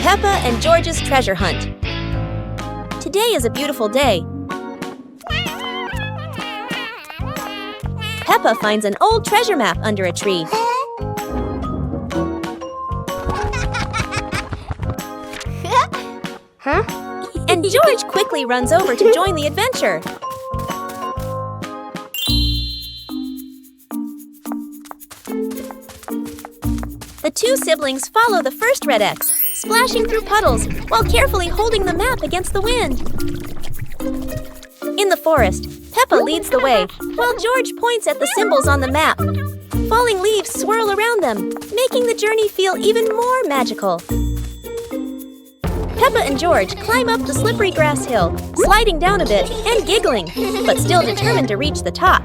Peppa and George's treasure hunt. Today is a beautiful day. Peppa finds an old treasure map under a tree. And George quickly runs over to join the adventure. The two siblings follow the first red X, splashing through puddles while carefully holding the map against the wind. In the forest, Peppa leads the way, while George points at the symbols on the map. Falling leaves swirl around them, making the journey feel even more magical. Peppa and George climb up the slippery grass hill, sliding down a bit and giggling, but still determined to reach the top.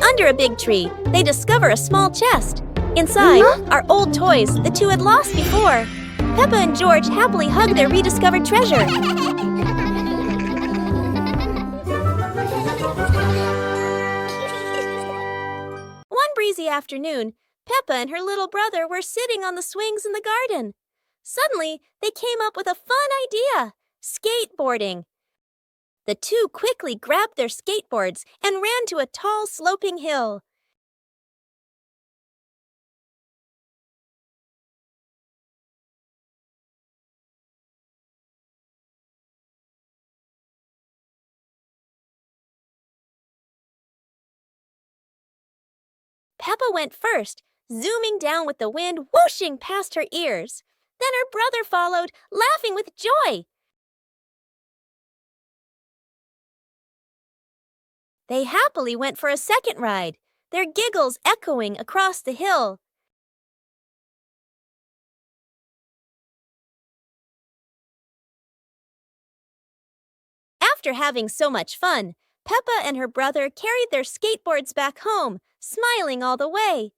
Under a big tree, they discover a small chest. Inside are old toys the two had lost before. Peppa and George happily hug their rediscovered treasure. One breezy afternoon, Peppa and her little brother were sitting on the swings in the garden. Suddenly, they came up with a fun idea: skateboarding. The two quickly grabbed their skateboards and ran to a tall, sloping hill. Peppa went first, zooming down with the wind whooshing past her ears. Then her brother followed, laughing with joy. They happily went for a second ride, their giggles echoing across the hill. After having so much fun, Peppa and her brother carried their skateboards back home, smiling all the way.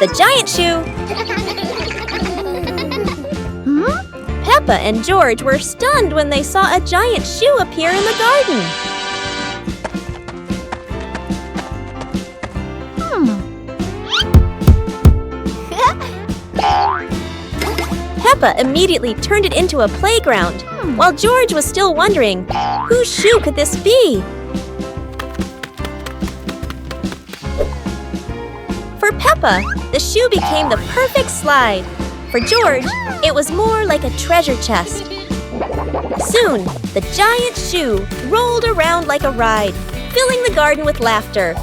The giant shoe! Peppa and George were stunned when they saw a giant shoe appear in the garden. Peppa immediately turned it into a playground, while George was still wondering, whose shoe could this be? For Peppa, the shoe became the perfect slide. For George, it was more like a treasure chest. Soon, the giant shoe rolled around like a ride, filling the garden with laughter.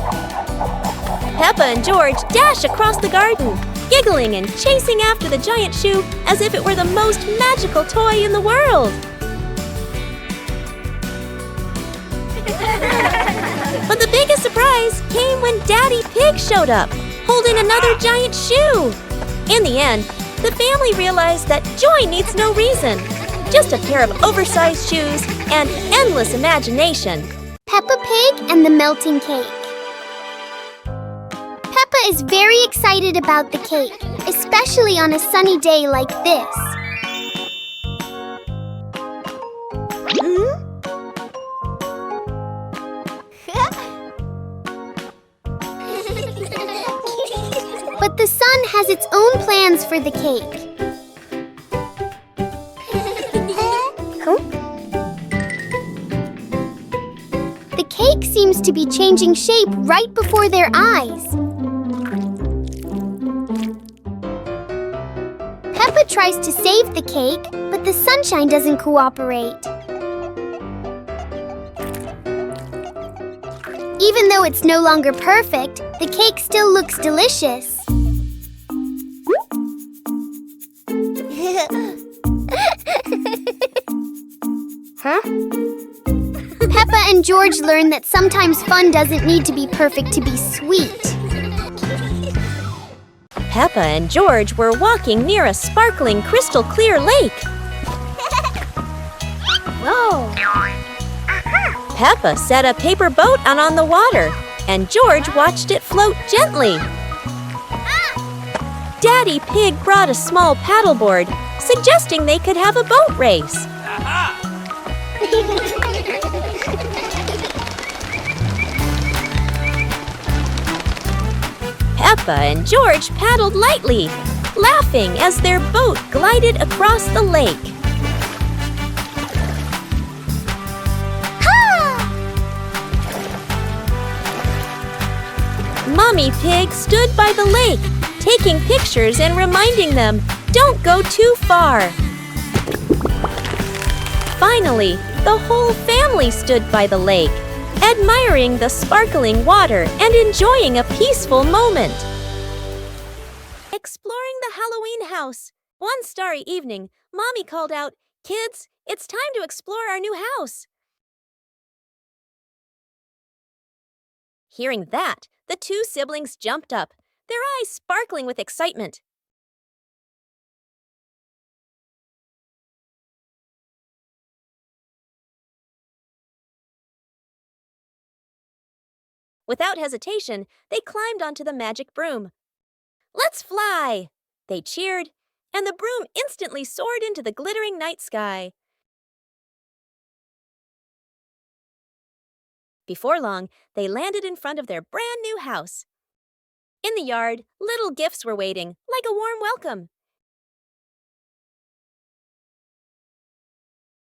Peppa and George dash across the garden, giggling and chasing after the giant shoe as if it were the most magical toy in the world. But the biggest surprise came when Daddy Pig showed up, holding another giant shoe. In the end, the family realized that joy needs no reason, just a pair of oversized shoes and endless imagination. Peppa Pig and the melting cake. Peppa is very excited about the cake, especially on a sunny day like this. But the sun has its own plans for the cake. The cake seems to be changing shape right before their eyes. Peppa tries to save the cake, but the sunshine doesn't cooperate. Even though it's no longer perfect, the cake still looks delicious. Peppa and George learn that sometimes fun doesn't need to be perfect to be sweet. Peppa and George were walking near a sparkling crystal clear lake. Whoa! Peppa set a paper boat out on the water, and George watched it float gently. Daddy Pig brought a small paddleboard, suggesting they could have a boat race. Peppa and George paddled lightly, laughing as their boat glided across the lake. Mommy Pig stood by the lake, taking pictures and reminding them, "Don't go too far." Finally, the whole family stood by the lake, admiring the sparkling water and enjoying a peaceful moment. Exploring the Halloween house. One starry evening, Mommy called out, "Kids, it's time to explore our new house." Hearing that, the two siblings jumped up, their eyes sparkling with excitement. Without hesitation, they climbed onto the magic broom. "Let's fly!" They cheered, and the broom instantly soared into the glittering night sky. Before long, they landed in front of their brand new house. In the yard, little gifts were waiting, like a warm welcome.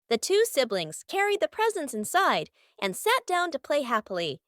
The two siblings carried the presents inside and sat down to play happily.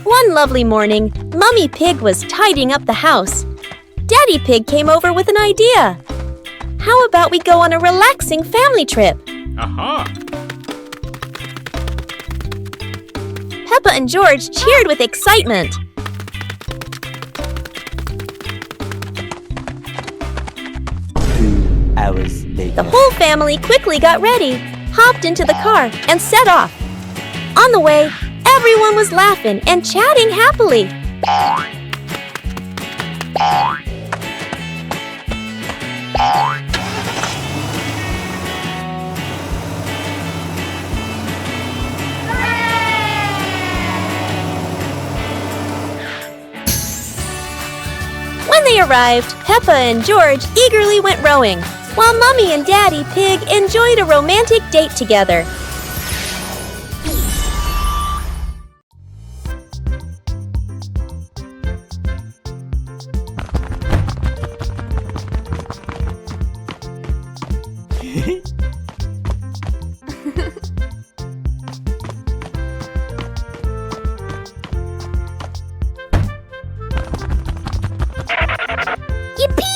One lovely morning, Mummy Pig was tidying up the house. Daddy Pig came over with an idea. How about we go on a relaxing family trip? Peppa and George cheered with excitement. 2 hours later. The whole family quickly got ready, hopped into the car, and set off. On the way, Everyone was laughing and chatting happily. When they arrived, Peppa and George eagerly went rowing, while Mummy and Daddy Pig enjoyed a romantic date together. Yippee!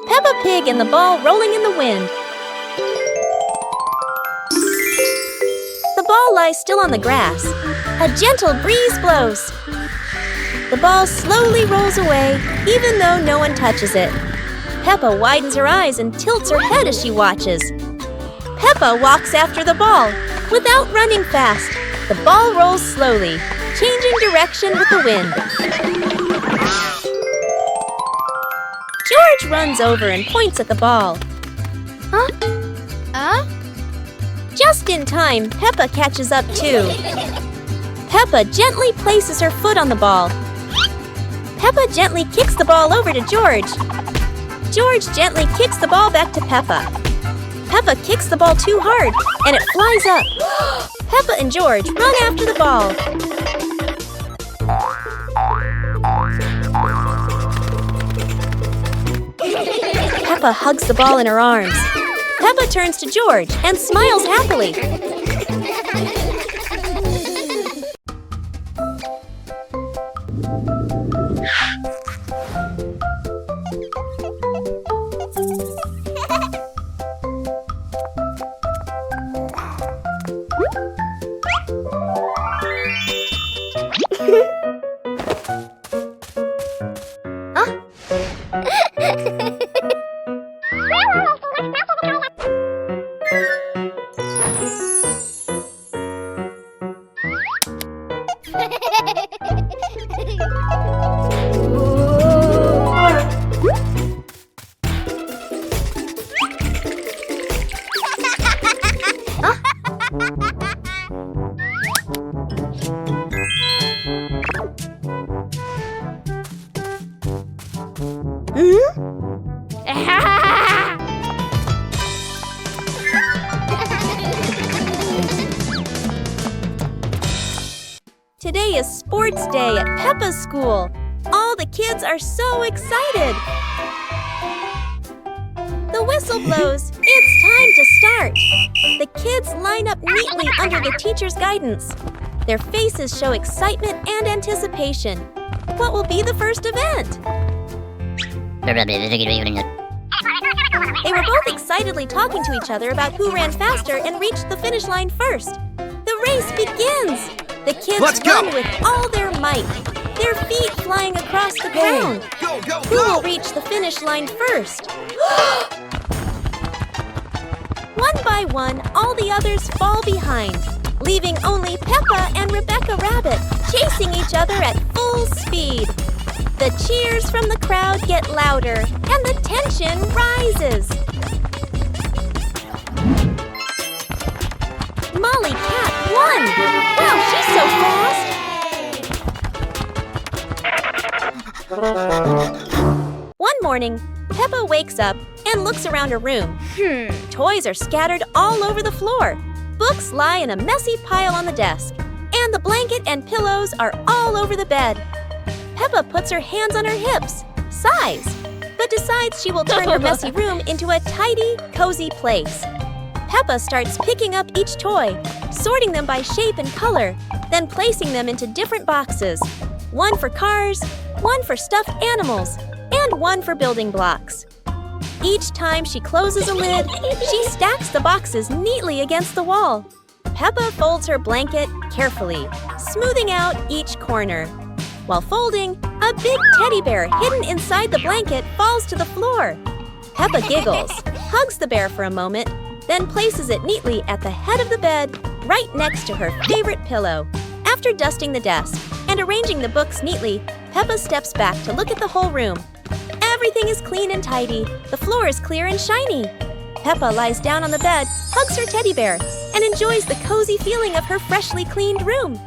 Peppa Pig and the ball rolling in the wind. The ball lies still on the grass. A gentle breeze blows. The ball slowly rolls away, even though no one touches it. Peppa widens her eyes and tilts her head as she watches. Peppa walks after the ball, without running fast. The ball rolls slowly, changing direction with the wind. George runs over and points at the ball. Just in time, Peppa catches up too. Peppa gently places her foot on the ball. Peppa gently kicks the ball over to George. George gently kicks the ball back to Peppa. Peppa kicks the ball too hard, and it flies up. Peppa and George run after the ball. Peppa hugs the ball in her arms. Peppa turns to George and smiles happily. Today is sports day at Peppa's school. All the kids are so excited. The whistle blows. It's time to start. The kids line up neatly under the teacher's guidance. Their faces show excitement and anticipation. What will be the first event? They were both excitedly talking to each other about who ran faster and reached the finish line first. The race begins! The kids run with all their might, their feet flying across the ground. Go, go, Who go! will reach the finish line first? One by one, all the others fall behind, leaving only Peppa and Rebecca Rabbit chasing each other at full speed. The cheers from the crowd get louder, and the tension rises. Molly Cat won! Wow, she's so fast! One morning, Peppa wakes up and looks around her room. Toys are scattered all over the floor. Books lie in a messy pile on the desk. And the blanket and pillows are all over the bed. Peppa puts her hands on her hips, sighs, but decides she will turn her messy room into a tidy, cozy place. Peppa starts picking up each toy, sorting them by shape and color, then placing them into different boxes. One for cars, one for stuffed animals, and one for building blocks. Each time she closes a lid, she stacks the boxes neatly against the wall. Peppa folds her blanket carefully, smoothing out each corner. While folding, a big teddy bear hidden inside the blanket falls to the floor. Peppa giggles, hugs the bear for a moment, then places it neatly at the head of the bed, right next to her favorite pillow. After dusting the desk and arranging the books neatly, Peppa steps back to look at the whole room. Everything is clean and tidy. The floor is clear and shiny. Peppa lies down on the bed, hugs her teddy bear, and enjoys the cozy feeling of her freshly cleaned room.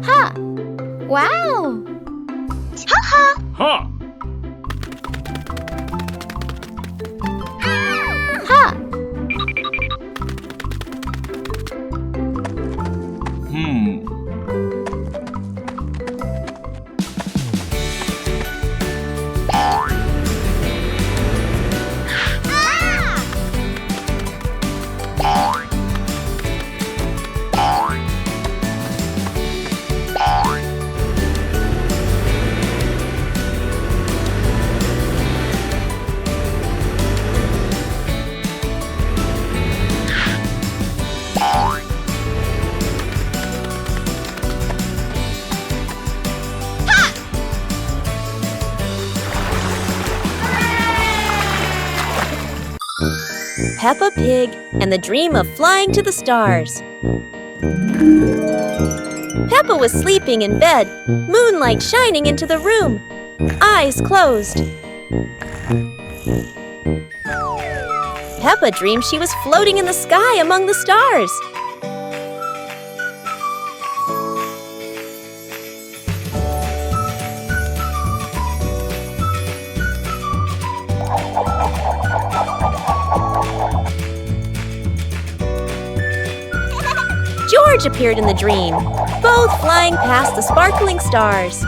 Ha! Wow! Ha-ha! Ha! Ha! Peppa Pig and the Dream of Flying to the Stars. Peppa was sleeping in bed, moonlight shining into the room, eyes closed. Peppa dreamed she was floating in the sky among the stars. George appeared in the dream, both flying past the sparkling stars.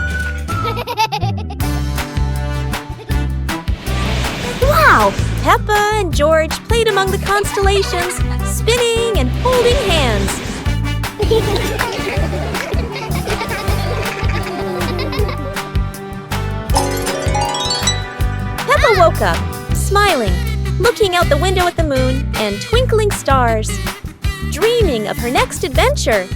Wow! Peppa and George played among the constellations, spinning and holding hands. Peppa woke up, smiling, looking out the window at the moon and twinkling stars, dreaming of her next adventure.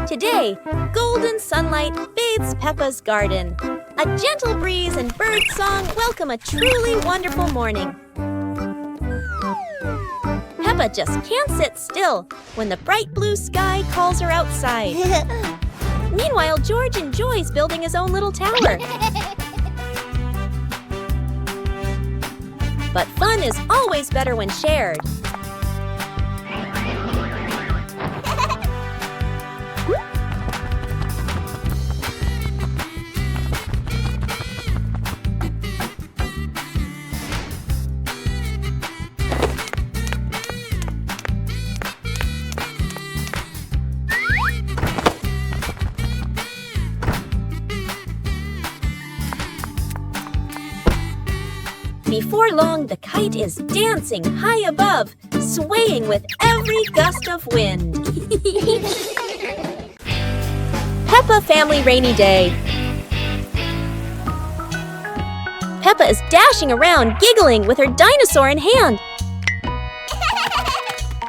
Today, golden sunlight bathes Peppa's garden. A gentle breeze and bird song welcome a truly wonderful morning. Peppa just can't sit still when the bright blue sky calls her outside. Meanwhile, George enjoys building his own little tower. But fun is always better when shared. Before long, the kite is dancing high above, swaying with every gust of wind. Peppa Family Rainy Day. Peppa is dashing around, giggling with her dinosaur in hand.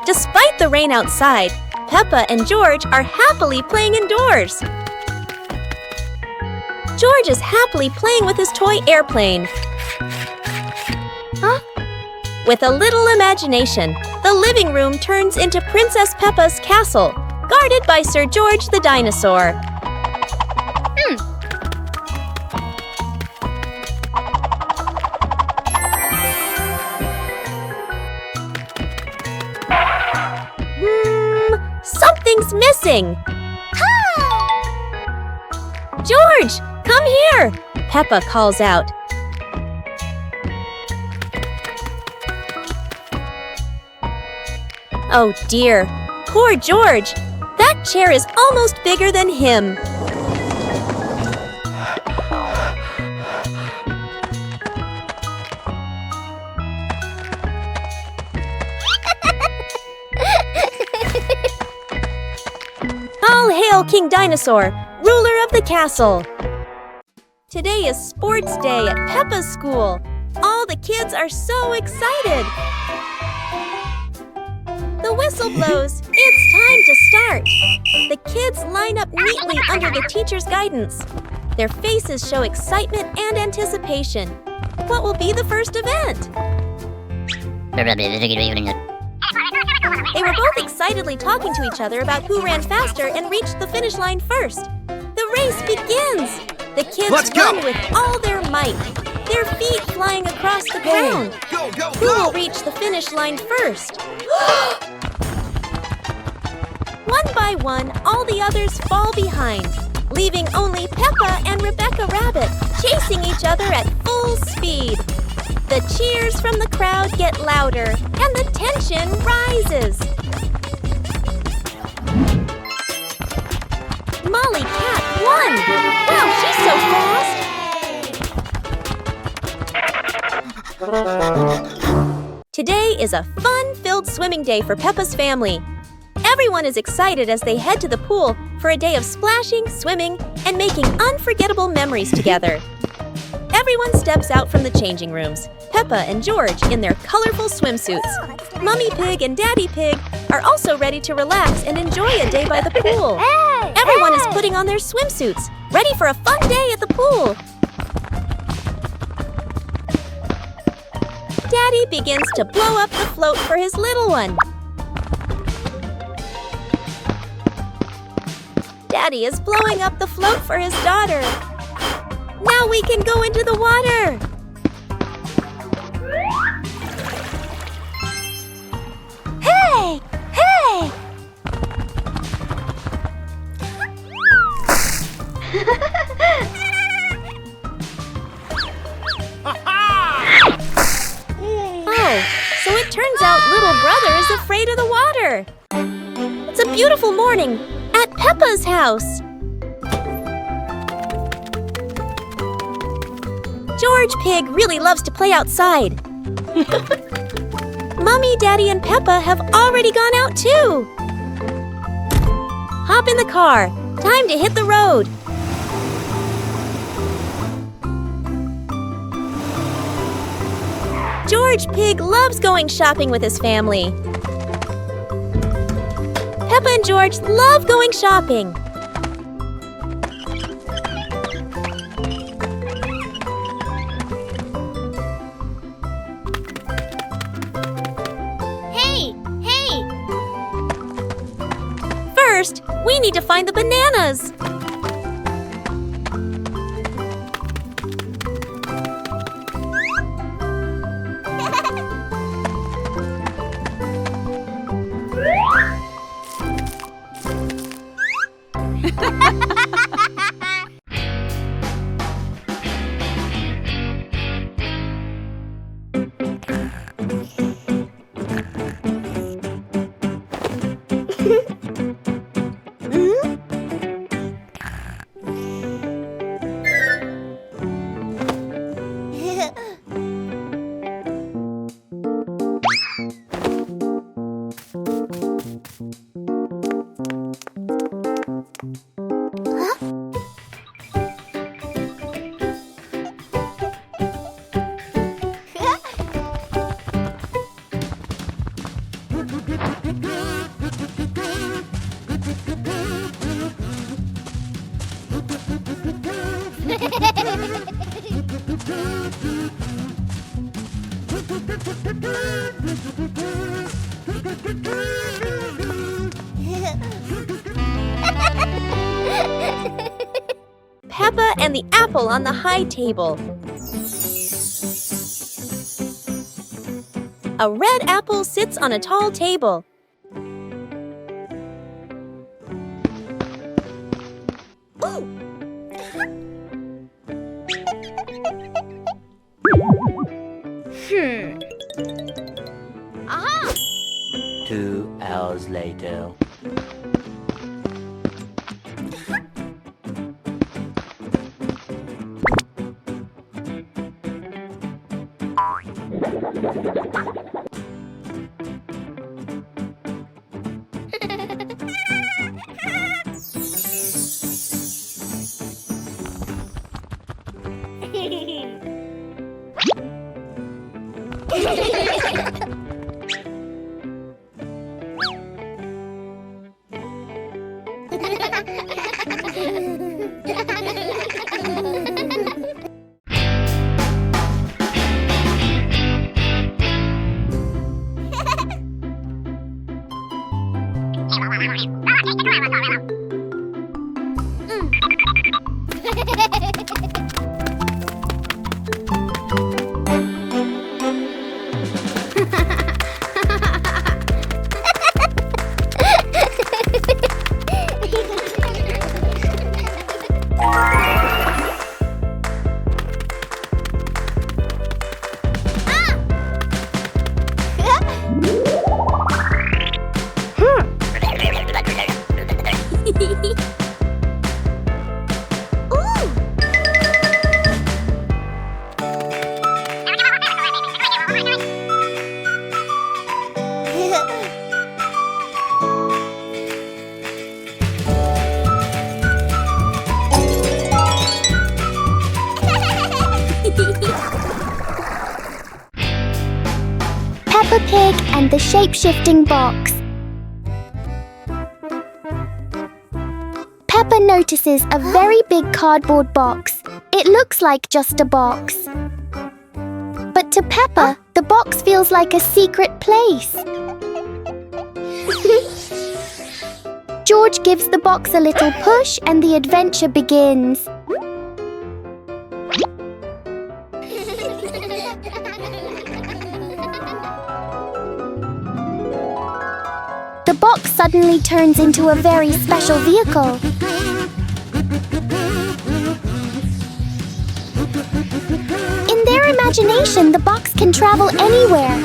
Despite the rain outside, Peppa and George are happily playing indoors. George is happily playing with his toy airplane. Huh? With a little imagination, the living room turns into Princess Peppa's castle, guarded by Sir George the dinosaur. Something's missing. George, come here! Peppa calls out. Oh dear, poor George. That chair is almost bigger than him. All hail King Dinosaur, ruler of the castle. Today is sports day at Peppa's school. All the kids are so excited. The whistle blows. It's time to start. The kids line up neatly under the teacher's guidance. Their faces show excitement and anticipation. What will be the first event? They were both excitedly talking to each other about who ran faster and reached the finish line first. The race begins! The kids run with all their might, their feet flying across the ground. Who will reach the finish line first? One by one, all the others fall behind, leaving only Peppa and Rebecca Rabbit chasing each other at full speed. The cheers from the crowd get louder, and the tension rises. Molly Cat won! Wow, she's so fast! Today is a fun-filled swimming day for Peppa's family. Everyone is excited as they head to the pool for a day of splashing, swimming, and making unforgettable memories together. Everyone steps out from the changing rooms, Peppa and George in their colorful swimsuits. Mummy Pig and Daddy Pig are also ready to relax and enjoy a day by the pool. Everyone is putting on their swimsuits, ready for a fun day at the pool. Daddy begins to blow up the float for his little one. Daddy is blowing up the float for his daughter. Now we can go into the water. Hey! Hey! Oh, so it turns out little brother is afraid of the water. It's a beautiful morning at Peppa's house. George Pig really loves to play outside. Mummy, Daddy, and Peppa have already gone out too. Hop in the car. Time to hit the road. George Pig loves going shopping with his family. Peppa and George love going shopping. First, we need to find the bananas. Peppa and the apple on the high table. A red apple sits on a tall table. Ooh. Aha! 2 Peppa Pig and the shape-shifting box. Peppa notices a very big cardboard box. It looks like just a box. But to Peppa, the box feels like a secret place. George gives the box a little push and the adventure begins. The box suddenly turns into a very special vehicle. In their imagination, the box can travel anywhere.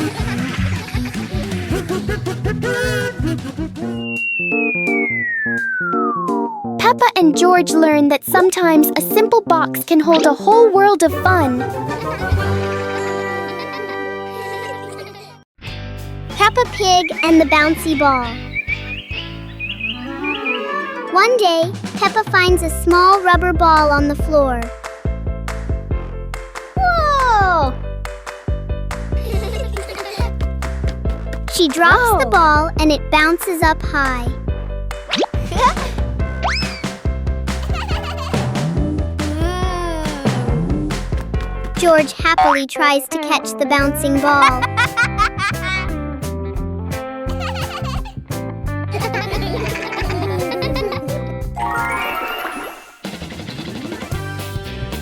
Peppa and George learn that sometimes a simple box can hold a whole world of fun. Peppa Pig and the bouncy ball. One day, Peppa finds a small rubber ball on the floor. Whoa! She drops the ball and it bounces up high. George happily tries to catch the bouncing ball.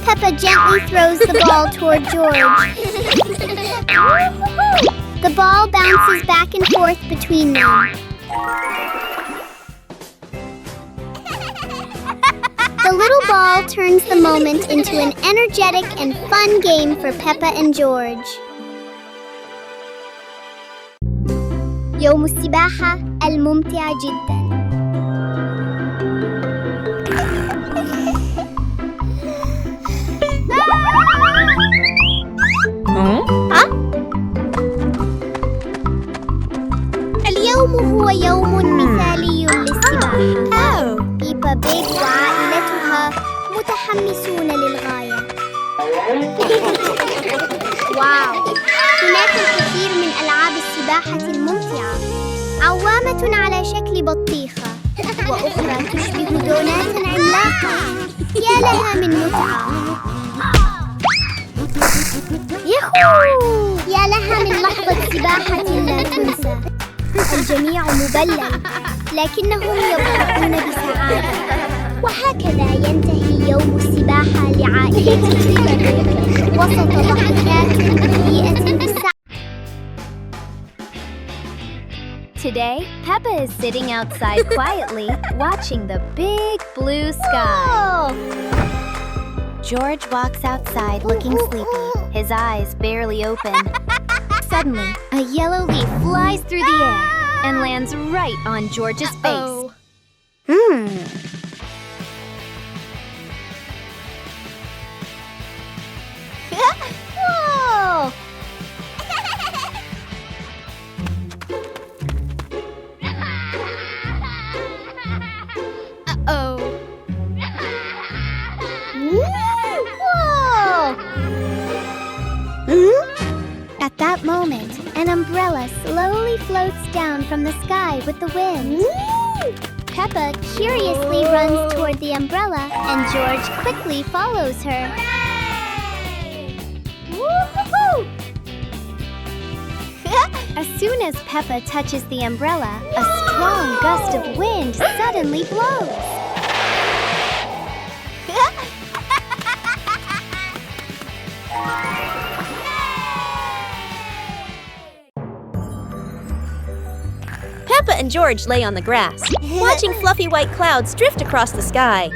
Peppa gently throws the ball toward George. The ball bounces back and forth between them. The little ball turns the moment into an energetic and fun game for Peppa and George. يوم السباحة الممتع جدا. اليوم هو يوم مثالي للسباحة. بيبا بيج وعائلتها متحمسون للغاية. واو! هناك الكثير من ألعاب السباحة الممتعة. عوامة على شكل بطيخة، وأخرى تشبه دونات عملاقة. يا لها من متعة! ياهو! يا لها من لحظة سباحة لا تنسى. الجميع مبلل، لكنهم يضحكون بسعادة. وهكذا ينتهي يوم السباحة لعائلة بيبا وسط ضحكات مليئة بالسعادة. Today, Peppa is sitting outside quietly, watching the big blue sky. George walks outside looking sleepy, his eyes barely open. Suddenly, a yellow leaf flies through the air and lands right on George's face. Whoa! moment, an umbrella slowly floats down from the sky with the wind. Peppa curiously runs toward the umbrella, and George quickly follows her. Woo-hoo-hoo! As soon as Peppa touches the umbrella, a strong gust of wind suddenly blows. Peppa and George lay on the grass, watching fluffy white clouds drift across the sky.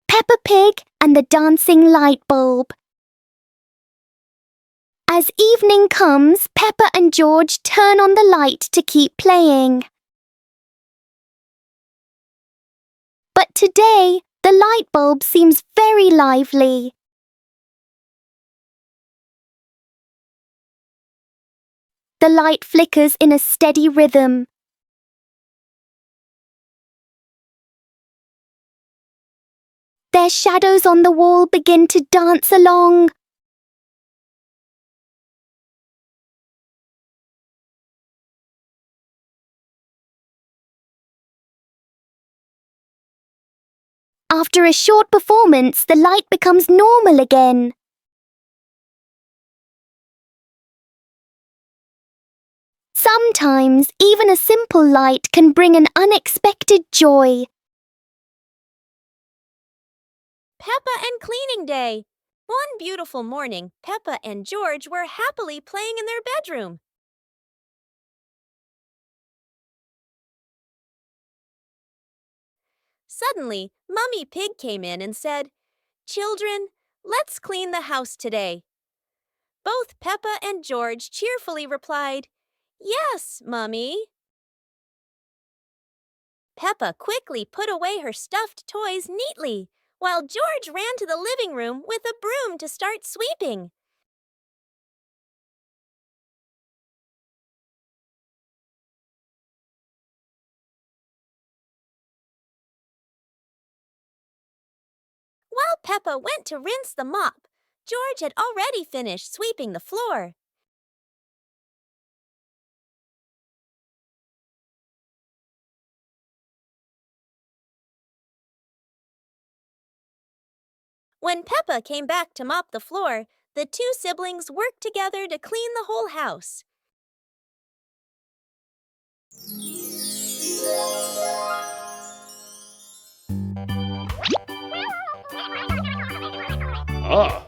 Peppa Pig and the dancing light bulb. As evening comes, Peppa and George turn on the light to keep playing. But today, the light bulb seems very lively. The light flickers in a steady rhythm. Their shadows on the wall begin to dance along. After a short performance, the light becomes normal again. Sometimes, even a simple light can bring an unexpected joy. Peppa and Cleaning Day. One beautiful morning, Peppa and George were happily playing in their bedroom. Suddenly, Mummy Pig came in and said, "Children, let's clean the house today." Both Peppa and George cheerfully replied, "Yes, Mummy." Peppa quickly put away her stuffed toys neatly, while George ran to the living room with a broom to start sweeping. While Peppa went to rinse the mop, George had already finished sweeping the floor. When Peppa came back to mop the floor, the two siblings worked together to clean the whole house. Go!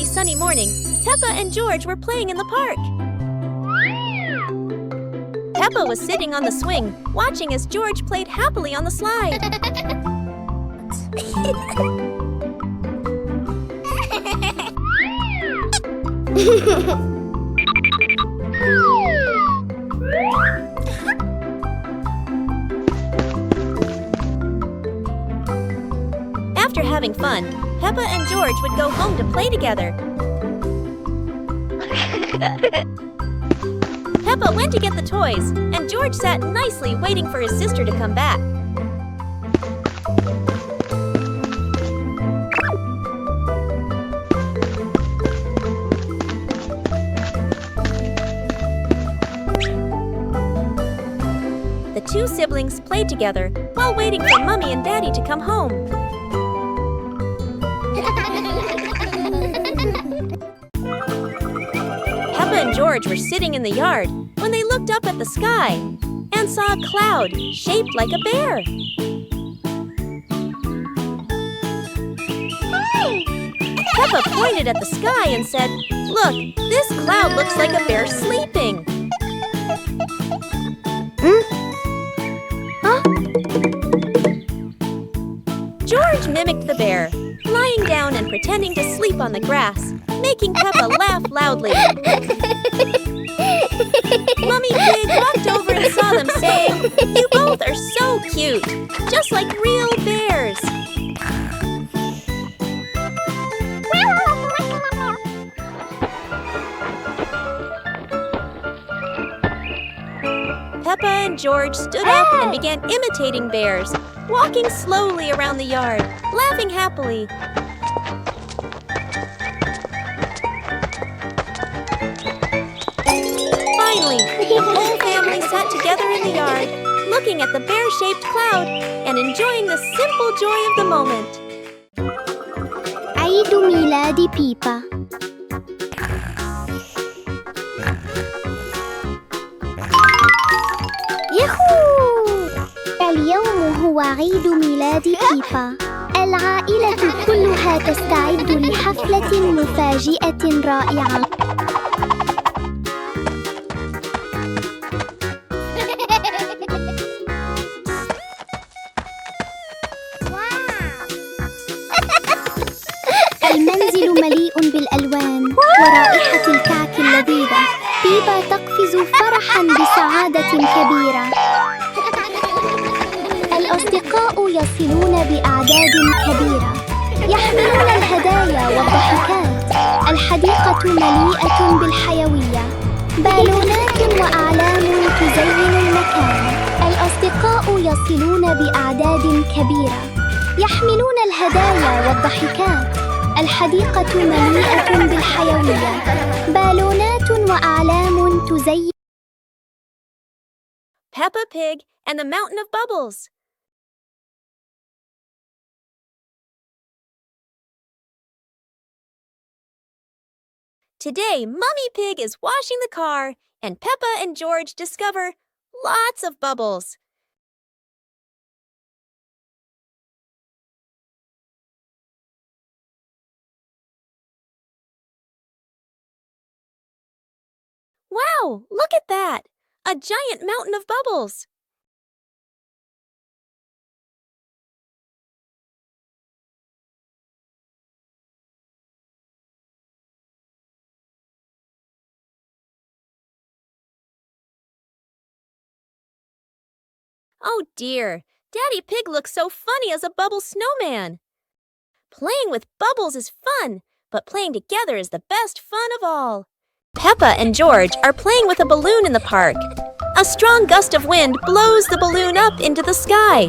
sunny morning, Peppa and George were playing in the park. Peppa was sitting on the swing, watching as George played happily on the slide. After having fun, Peppa and George would go home to play together. Peppa went to get the toys, and George sat nicely waiting for his sister to come back. The two siblings played together while waiting for Mommy and Daddy to come home. Peppa and George were sitting in the yard when they looked up at the sky and saw a cloud shaped like a bear. Peppa pointed at the sky and said, "Look, this cloud looks like a bear sleeping." George mimicked the bear, lying down and pretending to sleep on the grass, making Peppa laugh loudly. Mummy Pig walked over and saw them, saying, "You both are so cute, just like real bears." Peppa and George stood up and began imitating bears, walking slowly around the yard, laughing happily. Finally, the whole family sat together in the yard, looking at the bear-shaped cloud and enjoying the simple joy of the moment. عيد ميلاد بيبا. ياهو! اليوم هو عيد ميلاد بيبا. العائلة كلها تستعد لحفلة مفاجئة رائعة. المنزل مليء بالألوان ورائحة الكعك اللذيذة. بيبا تقفز فرحاً بسعادة كبيرة. الأصدقاء يصلون بأعداد كبيرة، يحملون الهدايا والضحكات. الحديقة مليئة بالحيوية، بالونات وأعلام تزين المكان. الأصدقاء يصلون بأعداد كبيرة، يحملون الهدايا والضحكات. الحديقة مليئة بالحيوية، بالونات وأعلام تزين. Peppa Pig and the Mountain of Bubbles. Today, Mummy Pig is washing the car, and Peppa and George discover lots of bubbles. Wow, look at that! A giant mountain of bubbles! Oh dear, Daddy Pig looks so funny as a bubble snowman. Playing with bubbles is fun, but playing together is the best fun of all. Peppa and George are playing with a balloon in the park. A strong gust of wind blows the balloon up into the sky.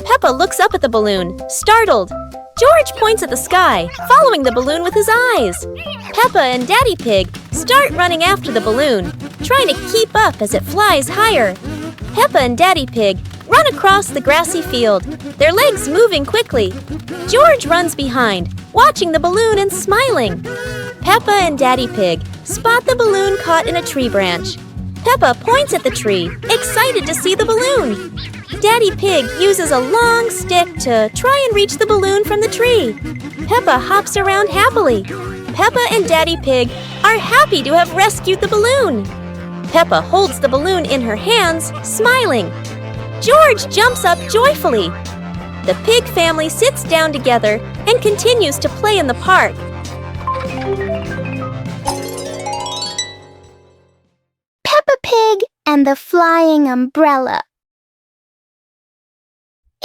Peppa looks up at the balloon, startled. George points at the sky, following the balloon with his eyes. Peppa and Daddy Pig start running after the balloon, trying to keep up as it flies higher. Peppa and Daddy Pig run across the grassy field, their legs moving quickly. George runs behind, watching the balloon and smiling. Peppa and Daddy Pig spot the balloon caught in a tree branch. Peppa points at the tree, excited to see the balloon. Daddy Pig uses a long stick to try and reach the balloon from the tree. Peppa hops around happily. Peppa and Daddy Pig are happy to have rescued the balloon. Peppa holds the balloon in her hands, smiling. George jumps up joyfully. The pig family sits down together and continues to play in the park. Peppa Pig and the flying umbrella.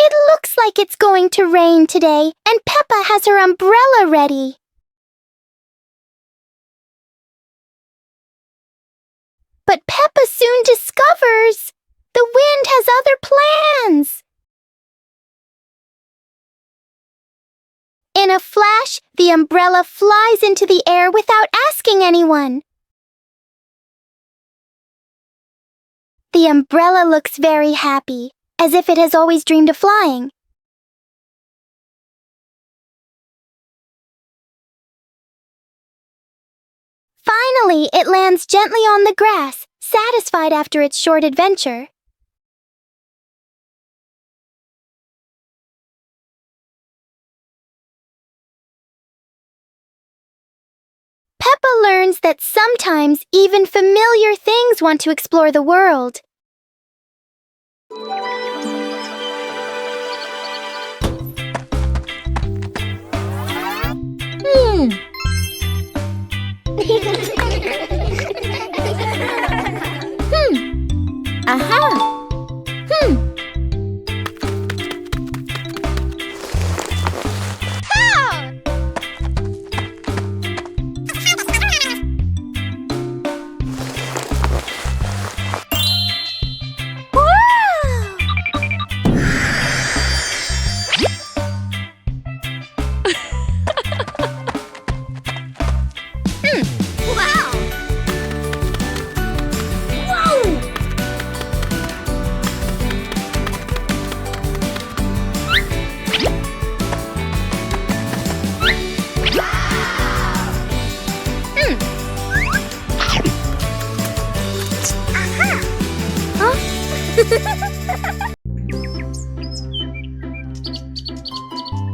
It looks like it's going to rain today, and Peppa has her umbrella ready. But Peppa soon discovers the wind has other plans. In a flash, the umbrella flies into the air without asking anyone. The umbrella looks very happy, as if it has always dreamed of flying. Finally, it lands gently on the grass, satisfied after its short adventure. Peppa learns that sometimes even familiar things want to explore the world. Aha!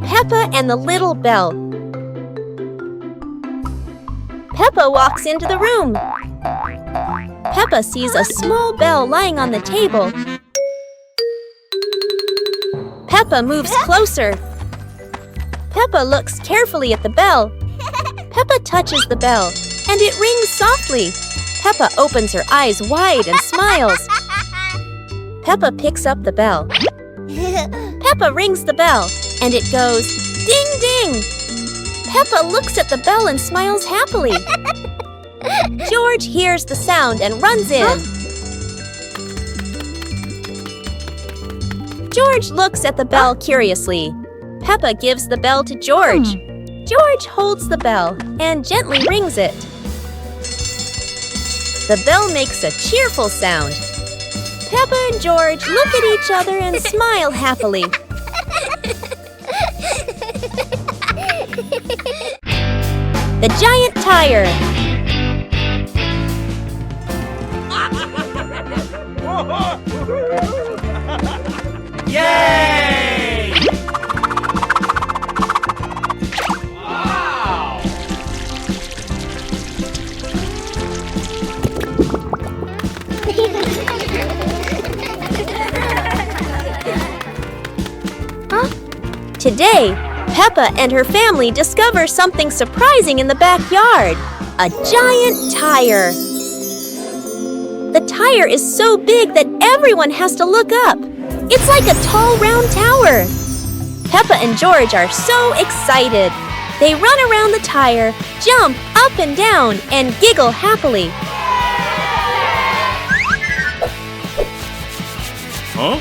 Peppa and the Little Bell. Peppa walks into the room. Peppa sees a small bell lying on the table. Peppa moves closer. Peppa looks carefully at the bell. Peppa touches the bell, and it rings softly. Peppa opens her eyes wide and smiles. Peppa picks up the bell. Peppa rings the bell, and it goes ding ding. Peppa looks at the bell and smiles happily. George hears the sound and runs in. George looks at the bell curiously. Peppa gives the bell to George. George holds the bell and gently rings it. The bell makes a cheerful sound. Peppa and George look at each other and smile happily. The giant tire. Yay! Wow! Today, Peppa and her family discover something surprising in the backyard. A giant tire. The tire is so big that everyone has to look up. It's like a tall, round tower. Peppa and George are so excited. They run around the tire, jump up and down, and giggle happily. Huh?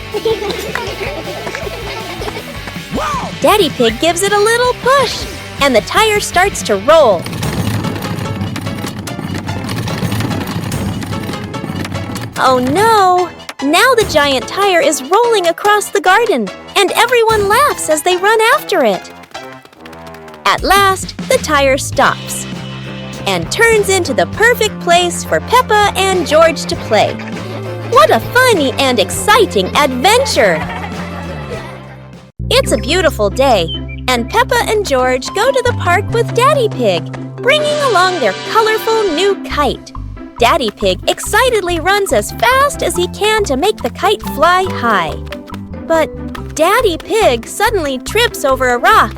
Daddy Pig gives it a little push, and the tire starts to roll. Oh no! Now the giant tire is rolling across the garden, and everyone laughs as they run after it. At last, the tire stops and turns into the perfect place for Peppa and George to play. What a funny and exciting adventure! It's a beautiful day, and Peppa and George go to the park with Daddy Pig, bringing along their colorful new kite. Daddy Pig excitedly runs as fast as he can to make the kite fly high. But Daddy Pig suddenly trips over a rock.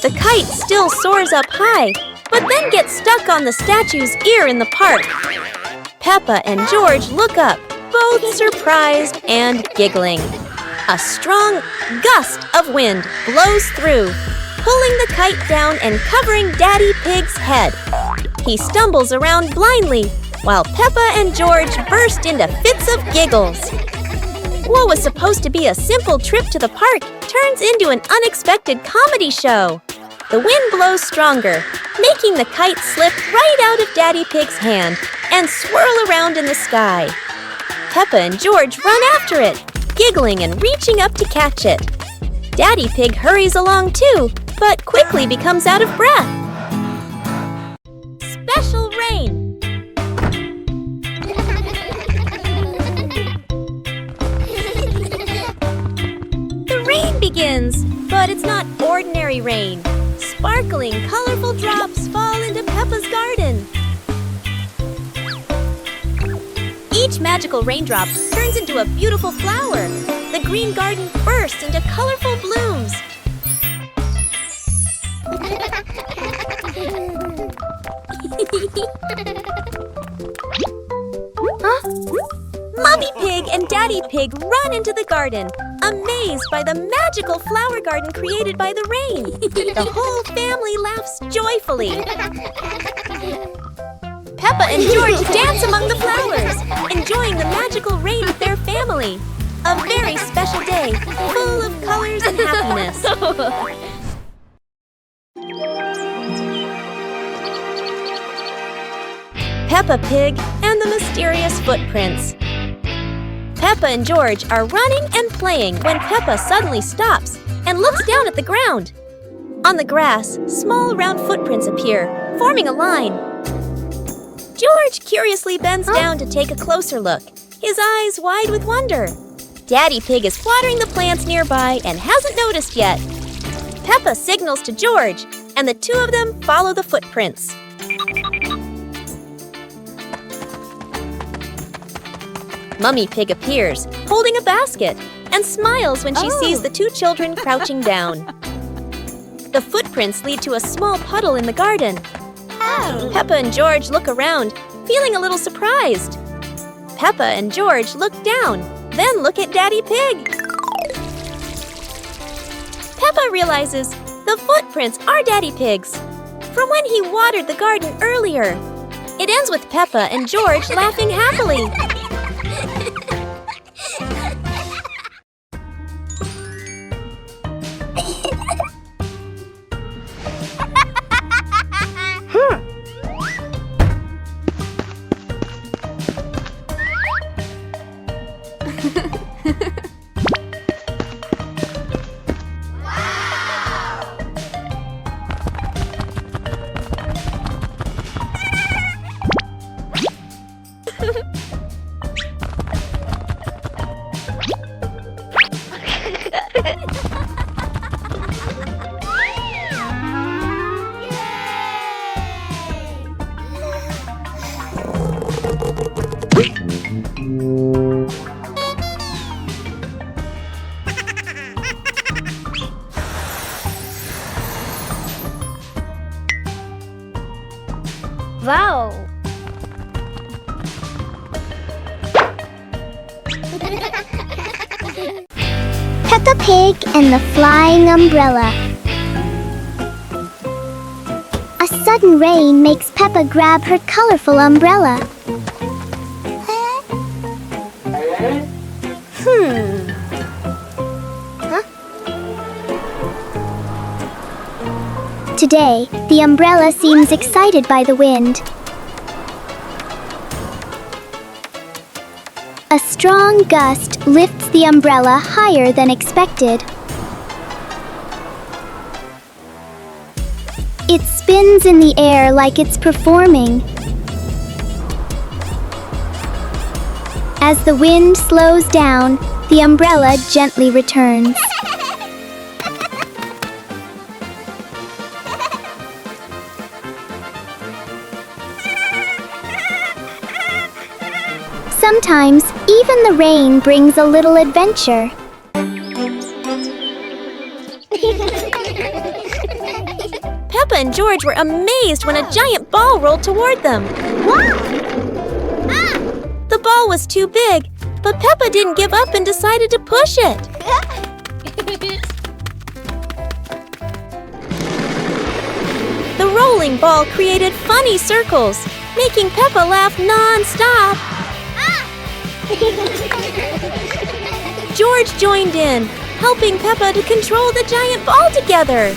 The kite still soars up high, but then gets stuck on the statue's ear in the park. Peppa and George look up, both surprised and giggling. A strong gust of wind blows through, pulling the kite down and covering Daddy Pig's head. He stumbles around blindly, while Peppa and George burst into fits of giggles. What was supposed to be a simple trip to the park turns into an unexpected comedy show. The wind blows stronger, making the kite slip right out of Daddy Pig's hand and swirl around in the sky. Peppa and George run after it, giggling and reaching up to catch it. Daddy Pig hurries along too, but quickly becomes out of breath. Special rain! The rain begins, but it's not ordinary rain. Sparkling, colorful drops fall into Peppa's garden. Each magical raindrop turns into a beautiful flower. The green garden bursts into colorful blooms. Mommy Pig and Daddy Pig run into the garden, amazed by the magical flower garden created by the rain. The whole family laughs joyfully. Peppa and George dance among the flowers, enjoying the magical rain with their family. A very special day, full of colors and happiness. Peppa Pig and the Mysterious Footprints. Peppa and George are running and playing when Peppa suddenly stops and looks down at the ground. On the grass, small round footprints appear, forming a line. George curiously bends down to take a closer look, his eyes wide with wonder. Daddy Pig is watering the plants nearby and hasn't noticed yet. Peppa signals to George, and the two of them follow the footprints. Mummy Pig appears, holding a basket, and smiles when she sees the two children crouching down. The footprints lead to a small puddle in the garden. Peppa and George look around, feeling a little surprised. Peppa and George look down, then look at Daddy Pig. Peppa realizes the footprints are Daddy Pig's, from when he watered the garden earlier. It ends with Peppa and George laughing happily. Wow! Peppa Pig and the Flying Umbrella. A sudden rain makes Peppa grab her colorful umbrella. Today, the umbrella seems excited by the wind. A strong gust lifts the umbrella higher than expected. It spins in the air like it's performing. As the wind slows down, the umbrella gently returns. Sometimes, even the rain brings a little adventure. Peppa and George were amazed when a giant ball rolled toward them. The ball was too big, but Peppa didn't give up and decided to push it. The rolling ball created funny circles, making Peppa laugh non-stop. George joined in, helping Peppa to control the giant ball together.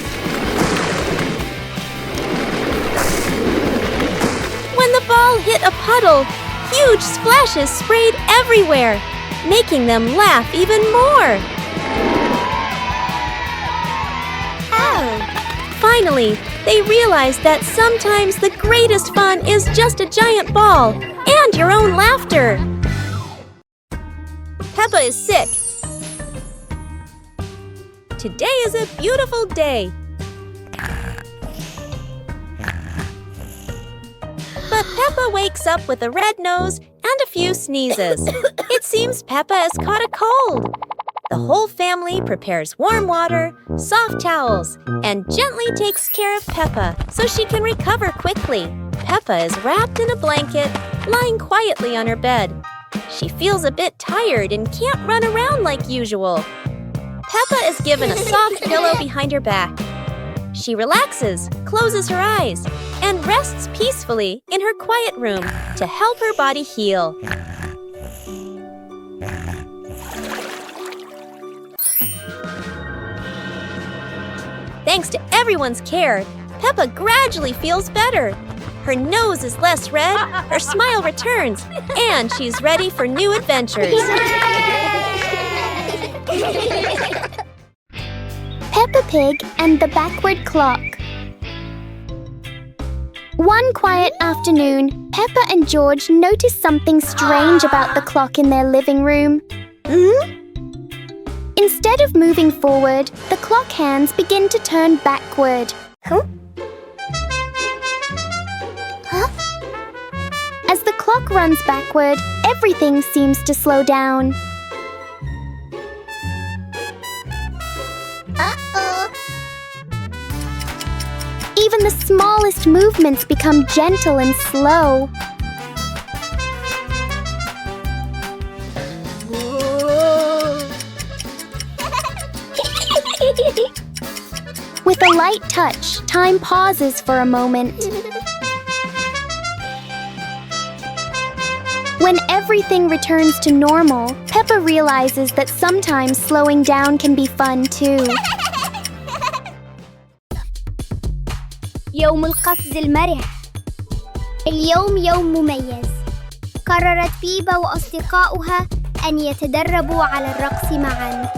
When the ball hit a puddle, huge splashes sprayed everywhere, making them laugh even more. Finally, they realized that sometimes the greatest fun is just a giant ball and your own laughter. Peppa is sick. Today is a beautiful day. But Peppa wakes up with a red nose and a few sneezes. It seems Peppa has caught a cold. The whole family prepares warm water, soft towels, and gently takes care of Peppa so she can recover quickly. Peppa is wrapped in a blanket, lying quietly on her bed. She feels a bit tired and can't run around like usual. Peppa is given a soft pillow behind her back. She relaxes, closes her eyes, and rests peacefully in her quiet room to help her body heal. Thanks to everyone's care, Peppa gradually feels better. Her nose is less red, her smile returns, and she's ready for new adventures. Peppa Pig and the Backward Clock. One quiet afternoon, Peppa and George noticed something strange about the clock in their living room. Instead of moving forward, the clock hands begin to turn backward. As the clock runs backward, everything seems to slow down. Even the smallest movements become gentle and slow. With a light touch, time pauses for a moment. When everything returns to normal, Peppa realizes that sometimes slowing down can be fun too. يوم القفز المرح. اليوم يوم مميز. قررت بيبا وأصدقاؤها أن يتدربوا على الرقص معاً.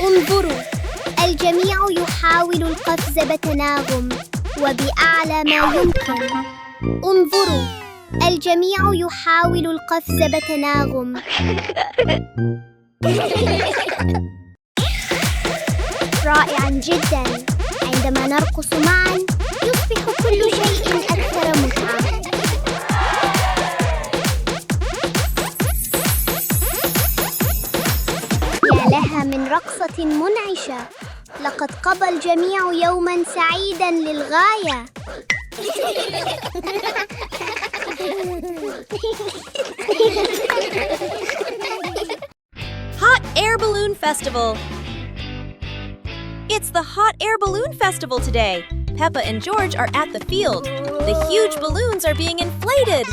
انظروا، الجميع يحاول القفز بتناغم وبأعلى ما يمكن. انظروا، الجميع يحاول القفز بتناغم. رائعاً جداً. عندما نرقص معاً، يصبح كل شيء أكثر متعة. يا لها من رقصة منعشة. لقد قضى الجميع يوماً سعيداً للغاية. Hot Air Balloon Festival. It's the Hot Air Balloon Festival today. Peppa and George are at the field. The huge balloons are being inflated.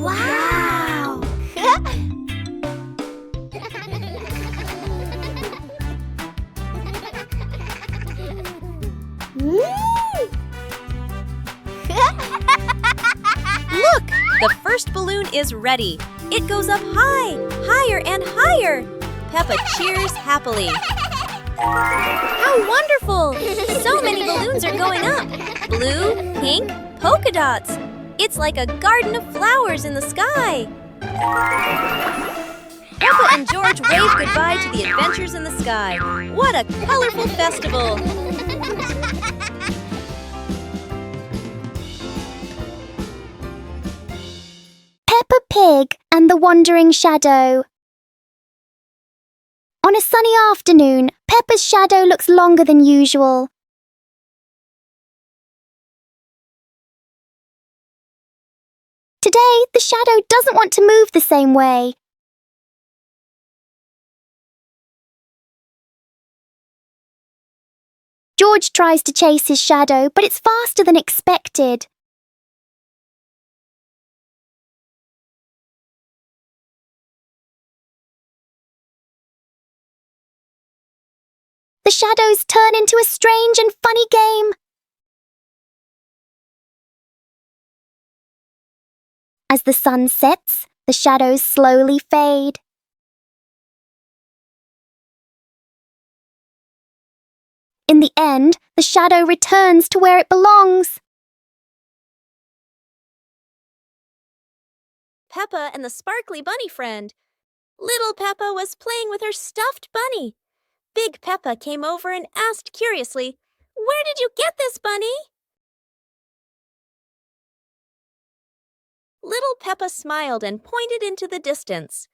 Wow! Look, the first balloon is ready. It goes up high, higher and higher. Peppa cheers happily. How wonderful! So many balloons are going up. Blue, pink, polka dots. It's like a garden of flowers in the sky. Peppa and George wave goodbye to the adventures in the sky. What a colorful festival! Peppa Pig and the Wandering Shadow. On a sunny afternoon, Peppa's shadow looks longer than usual. Today, the shadow doesn't want to move the same way. George tries to chase his shadow, but it's faster than expected. The shadows turn into a strange and funny game. As the sun sets, the shadows slowly fade. In the end, the shadow returns to where it belongs. Peppa and the sparkly bunny friend. Little Peppa was playing with her stuffed bunny. Big Peppa came over and asked curiously, "Where did you get this, bunny?" Little Peppa smiled and pointed into the distance.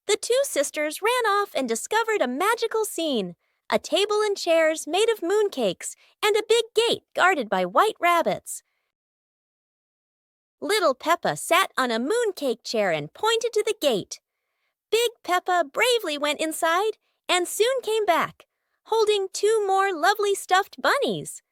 The two sisters ran off and discovered a magical scene, a table and chairs made of mooncakes and a big gate guarded by white rabbits. Little Peppa sat on a mooncake chair and pointed to the gate. Big Peppa bravely went inside and soon came back, holding two more lovely stuffed bunnies.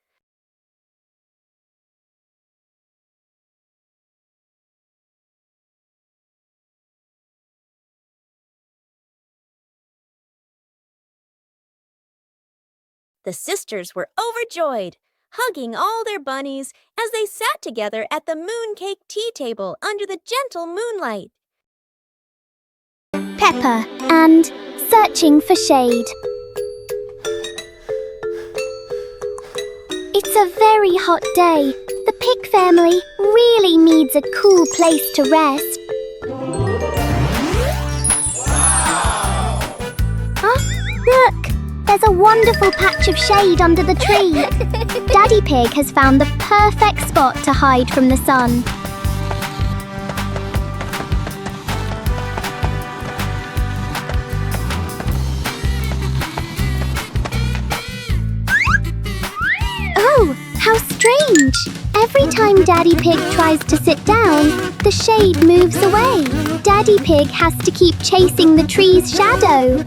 The sisters were overjoyed, hugging all their bunnies as they sat together at the mooncake tea table under the gentle moonlight. Peppa and Searching for Shade. It's a very hot day. The pig family really needs a cool place to rest. Look! There's a wonderful patch of shade under the tree. Daddy Pig has found the perfect spot to hide from the sun. Oh, how strange! Every time Daddy Pig tries to sit down, the shade moves away. Daddy Pig has to keep chasing the tree's shadow.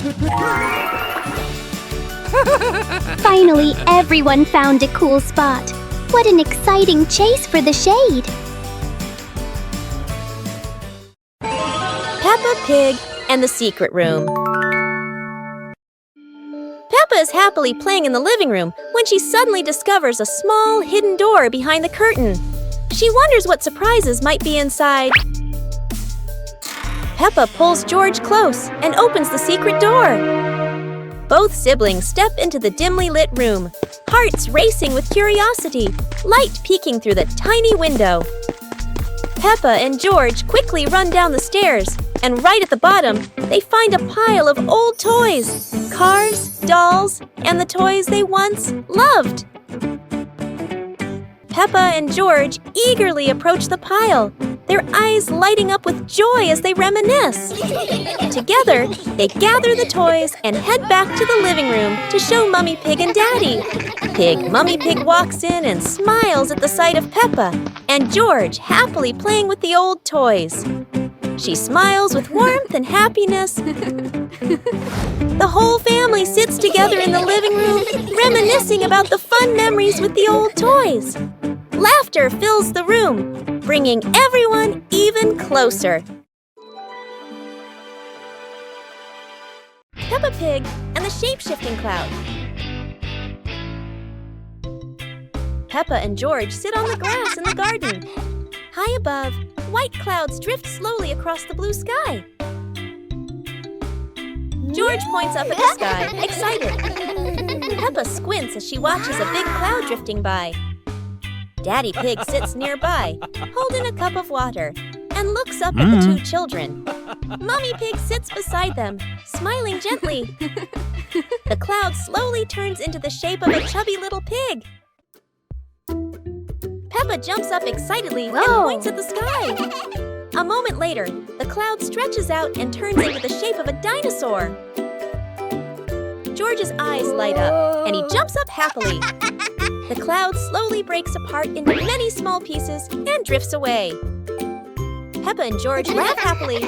Finally, everyone found a cool spot. What an exciting chase for the shade! Peppa Pig and the Secret Room. Peppa is happily playing in the living room when she suddenly discovers a small hidden door behind the curtain. She wonders what surprises might be inside. Peppa pulls George close and opens the secret door. Both siblings step into the dimly lit room, hearts racing with curiosity, light peeking through the tiny window. Peppa and George quickly run down the stairs, and right at the bottom, they find a pile of old toys, cars, dolls, and the toys they once loved. Peppa and George eagerly approach the pile, their eyes lighting up with joy as they reminisce. Together, they gather the toys and head back to the living room to show Mummy Pig and Daddy. Mummy Pig walks in and smiles at the sight of Peppa and George happily playing with the old toys. She smiles with warmth and happiness. The whole family sits together in the living room, reminiscing about the fun memories with the old toys. Laughter fills the room, bringing everyone even closer. Peppa Pig and the Shape-Shifting Cloud. Peppa and George sit on the grass in the garden. High above, white clouds drift slowly across the blue sky. George points up at the sky, excited. Peppa squints as she watches a big cloud drifting by. Daddy Pig sits nearby, holding a cup of water, and looks up at the two children. Mommy Pig sits beside them, smiling gently. The cloud slowly turns into the shape of a chubby little pig. Peppa jumps up excitedly and points at the sky. A moment later, the cloud stretches out and turns into the shape of a dinosaur. George's eyes light up, and he jumps up happily. The cloud slowly breaks apart into many small pieces and drifts away. Peppa and George laugh happily.